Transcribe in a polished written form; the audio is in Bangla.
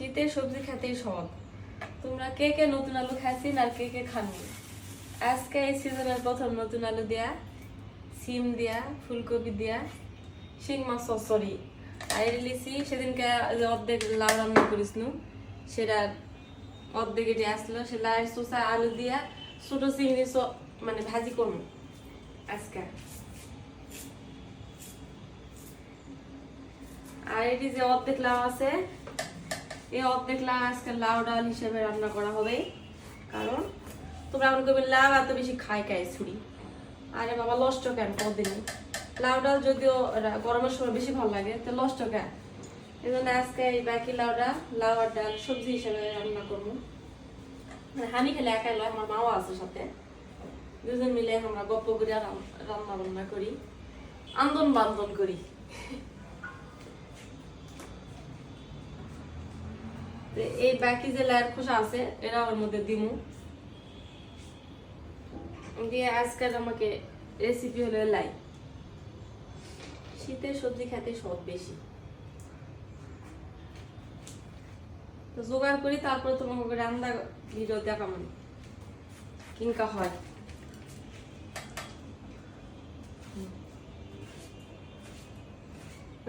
শীতের সবজি খেতেই সব। তোমরা কে কে নতুন আলু খাইছিন আর কে কে খাননি? আজকে এই সিজনের প্রথম নতুন আলু দিয়া, সিম দিয়া, ফুলকপি দিয়া শিং মাছ সরি আর লিছি সেদিনকে যে অর্ধেক লাউ রান্না করিস সেটা অর্ধেক এটি আসলো, সে লাউ চোষা আলু দিয়া ছোট চিংড়ি মানে ভাজি করবো আজকে। আর এটি যে অর্ধেক লাউ আছে, এই অর্ধেক লাউ আজকে লাউ ডাল হিসেবে রান্না করা হবে। কারণ তোমরা এমন করবে লাউ এত বেশি খাই ছুরি, আরে বাবা লষ্ট কেন কদিনই লাউ ডাল যদিও গরমের সময় বেশি ভালো লাগে, তো লষ্ট কেন, এই জন্য আজকে এই বাকি লাউটা লাউ আর ডাল সবজি হিসেবে রান্না করবো। আমি খেলে একাই লয়, আমার মাও আছে সাথে, দুজন মিলে আমরা গপ্প করে রান্না বান্না করি, আন্দোলন বান্দন করি। এই বাকি যে লাইয়ের খোসা আছে এরা ওর মধ্যে দিমু দিয়ে। আজকাল আমাকে রেসিপি হলো লাই। শীতের সবজি খেতে সব বেশি, তো জোগাড় করি তারপরে তোমাকে রান্না ভিডিও দেখাবো কিংকা হয়।